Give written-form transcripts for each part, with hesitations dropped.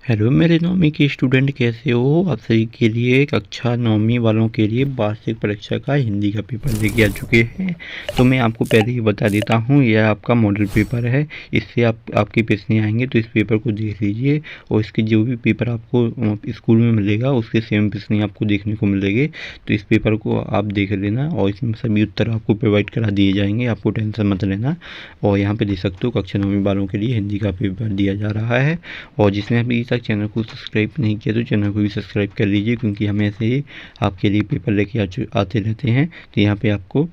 Hello मेरे नौवीं के स्टूडेंट, कैसे हो? आप सभी के लिए कक्षा नौवीं वालों के लिए वार्षिक परीक्षा का हिंदी का पेपर लेके आ चुके हैं। तो मैं आपको पहले ही बता देता हूँ, यह आपका मॉडल पेपर है। इससे आपके प्रश्न आएंगे तो इस पेपर को देख लीजिए, और इसके जो भी पेपर आपको स्कूल में मिलेगा उसके सेम प्रश्न आपको देखने को मिलेंगे। तो इस पेपर को आप देख लेना, और इसमें सभी उत्तर आपको प्रोवाइड करा दिए जाएंगे, आपको टेंशन मत लेना। और यहाँ पे देख सकते हो कक्षा नौवीं वालों के लिए हिंदी का पेपर दिया जा रहा है। और जिसने अभी तक चैनल को सब्सक्राइब नहीं किया तो चैनल को भी सब्सक्राइब कर लीजिए, क्योंकि हम ऐसे ही आपके लिए पेपर लेके आते रहते हैं। तो यहाँ पे आपको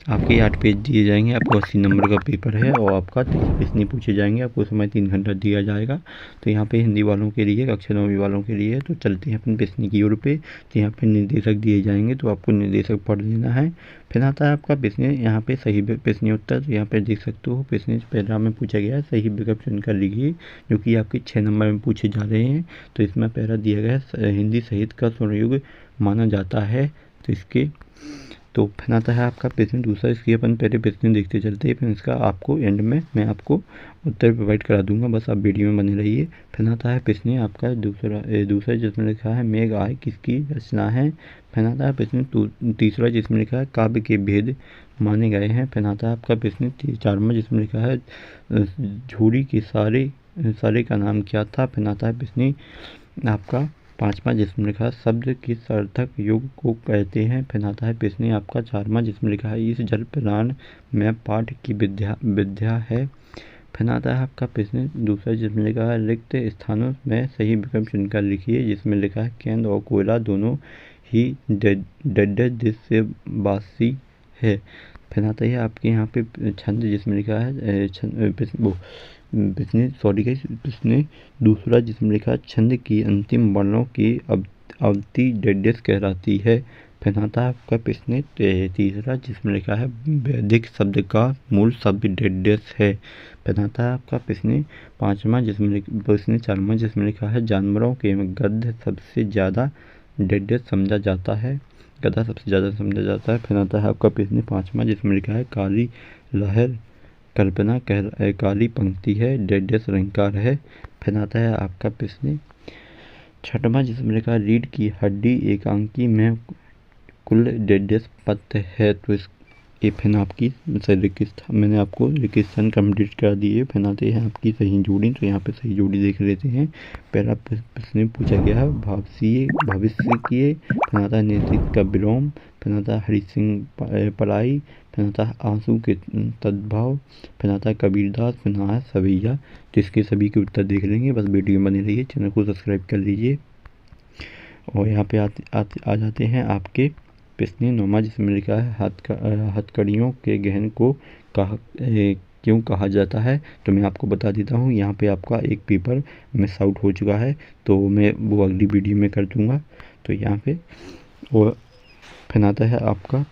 आपके 8 पेज दिए जाएंगे, आपको 80 नंबर का पेपर है, और आपका 30 प्रश्न पूछे जाएंगे, आपको समय 3 घंटा दिया जाएगा। तो यहाँ पे हिंदी वालों के लिए, कक्षा नौवीं वालों के लिए। तो चलते हैं अपन प्रश्न की ओर पे। तो यहाँ पे निर्देशक दिए जाएंगे, तो आपको निर्देशक पढ़ लेना है। फिर आता है आपका प्रश्न, यहाँ पे सही प्रश्न उत्तर। तो यहाँ पे देख सकते हो प्रश्न पहला में पूछा गया है, सही विकल्प चुनकर लिखिए, जो कि आपके 6 नंबर में पूछे जा रहे हैं। तो इसमें पहला दिया गया है, हिंदी साहित्य का स्वरयुग माना जाता है। तो इसके तो फिर आता है आपका प्रश्न दूसरा। इसकी अपन पहले प्रश्न देखते चलते हैं, फिर इसका आपको एंड में मैं आपको उत्तर प्रोवाइड करा दूंगा, बस आप वीडियो में बने रहिए। फिर आता है प्रश्न आपका दूसरा जिसमें लिखा है मेघ आय किसकी रचना है। फिर आता है प्रश्न तीसरा जिसमें लिखा है काव्य के भेद माने गए हैं। फिर आता है आपका प्रश्न चारवां जिसमें लिखा है झूरी के सारे का नाम क्या था। फिर आता है प्रश्न आपका पाँचवा जिसमें लिखा है शब्द किस सार्थक युग को कहते हैं। फिर आता है प्रश्न आपका चारवां जिसमें लिखा है इस जल प्रदान में पाठ की विद्या है। फिर आता है आपका प्रश्न दूसरा जिसमें लिखा है रिक्त स्थानों में सही विकल्प चुनकर लिखिए, जिसमें लिखा है केंद्र और कोयला दोनों ही डड्डे जिससे बासी है। फिर आता है आपके यहाँ पे छंद जिसमें लिखा है प्रश्न दूसरा जिसमें लिखा है छंद की अंतिम वर्णों की अवधि डेडेस कहलाती है। फिर आता है आपका प्रश्न तीसरा जिसमें लिखा है वैदिक शब्द का मूल शब्द डेडेस है। फिर आता है आपका प्रश्न पाँचवा प्रश्न चारवां जिसमें लिखा है जानवरों के गद्य सबसे ज़्यादा डेडेस समझा जाता है, गधा सबसे ज़्यादा समझा जाता है। फिर आता है आपका प्रश्न पाँचवा जिसमें लिखा है काली लहर कल्पना काली पंक्ति है डेडेस अलंकार है। फिर आता है आपका प्रश्न छठवां जिसमें लिखा है रीढ़ की हड्डी एकांकी में कुल डेडेस पत्त है। तो इस ये फिर आपकी मैंने आपको रिक्वेशन कंप्लीट कर दी है। फिर आते हैं आपकी सही जोड़ी। तो यहाँ पे सही जोड़ी देख लेते हैं। पहला प्रश्न पूछा गया है भविष्य किए। फिर आता है नेतृत्व का विलोम। फिर आता है हरि सिंह पलाई। फिर आता है आंसू के तद्भाव। फिर आता है कबीरदास। फिर आता है सवैया। तो इसके सभी के उत्तर देख लेंगे, बस वीडियो बनी रहिए, चैनल को सब्सक्राइब कर लीजिए। और यहाँ पे आ जाते हैं आपके प्रश्न नौवां जिसमें लिखा है हथकड़ियों के गहन को क्यों कहा जाता है। तो मैं आपको बता देता हूँ, यहाँ पे आपका एक पेपर मिस आउट हो चुका है, तो मैं वो अगली वीडियो में कर दूँगा। तो यहाँ पे और फिर आता है आपका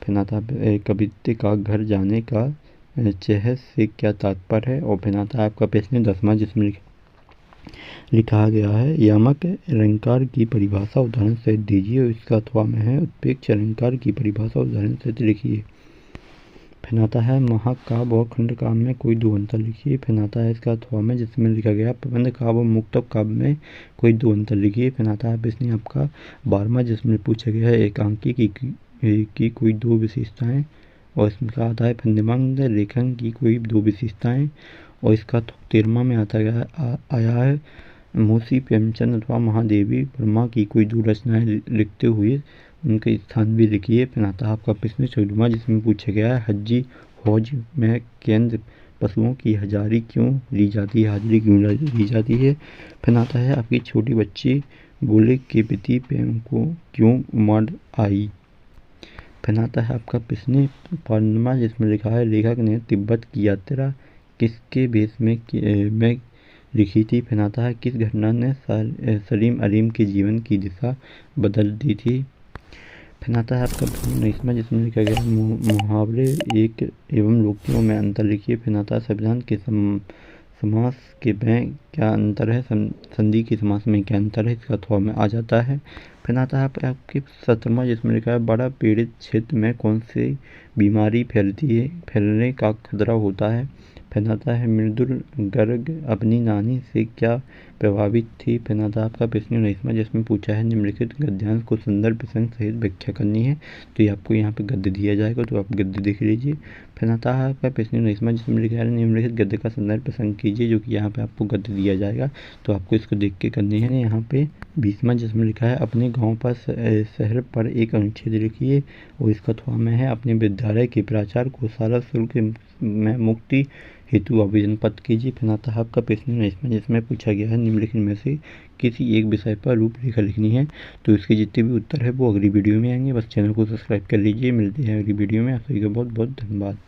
कवित्व का घर जाने का चह से क्या तात्पर्य है। और फिर आता है आपका प्रश्न 10वां जिसमें लिखा गया है यमक अलंकार की परिभाषा उदाहरण सहित दीजिए, और इसका अथवा में है उत्प्रेक्ष अलंकार की परिभाषा उदाहरण सहित लिखिए। फिर आता है महाकाव्य और खंड काव्य में कोई दो अंतर लिखिए। फिर आता है इसका अथवा में जिसमें लिखा गया प्रबंध काव्य और मुक्तक काव्य में कोई दो अंतर लिखिए। फिर आता है प्रश्न आपका 12वां जिसमें पूछा गया है एकांकी की कोई दो विशेषताएं। और इसमें कहा आता है फिर निबंध लेखन की कोई दो विशेषताएं। और इसका 13वां में आया है मुंशी प्रेमचंद अथवा महादेवी वर्मा की कोई दो रचनाएं लिखते हुए उनके स्थान भी लिखिए। फिर आता है आपका प्रश्न 14वां जिसमें पूछा गया है हज्जी हौज में केंद्र पशुओं की हाजिरी क्यों ली जाती है। फिर आता है आपकी छोटी बच्ची बोले के प्रति प्रेम को क्यों उमड़ आई। फिर आता है आपका प्रश्न 15वां जिसमें लिखा है लेखक ने तिब्बत की यात्रा किसके भेष में लिखी थी। फिर आता है किस घटना ने सलीम अलीम के जीवन की दिशा बदल दी थी। फिर आता है आपका 19वां जिसमें लिखा गया मुहावरे एक एवं लोकोक्तियों में अंतर लिखिए। फिर आता है संविधान के समास के में क्या अंतर है, संधि के समास में क्या अंतर है, इसका अथवा में आ जाता है। फिर आता है आपके 17वां जिसमें लिखा है बड़ा पीड़ित क्षेत्र में कौन सी बीमारी फैलने का खतरा होता है। फिर आता है मृदुल गर्ग अपनी नानी से क्या प्रभावित थी। फिनाता आपका प्रश्न 19वां, जिसमें पूछा है निम्नलिखित गद्यांश को संदर्भ प्रसंग सहित व्याख्या करनी है। तो ये आपको यहाँ पे गद्य दिया जाएगा, तो आप गद्य देख लीजिए। फिनाता आपका प्रश्न 19वां, जिसमें लिखा है निम्नलिखित गद्य का संदर्भ प्रसंग कीजिए, जो कि यहाँ पे आपको गद्य दिया जाएगा, तो आपको इसको देख के करनी है। यहाँ पे 20वां, जिसमें लिखा है अपने गाँव पर शहर पर एक अनुच्छेद लिखिए, और इसका थोड़ा में है अपने विद्यालय के प्राचार्य को सारा शुल्क में मुक्ति हेतु आवेदन पत्र कीजिए। फिनाता आपका प्रश्न 19वां, जिसमें पूछा गया है निम्नलिखित में से किसी एक विषय पर रूपरेखा लिखनी है। तो इसके जितने भी उत्तर है वो अगली वीडियो में आएंगे। बस चैनल को सब्सक्राइब कर लीजिए। मिलते हैं अगली वीडियो में। आप सभी का बहुत बहुत धन्यवाद।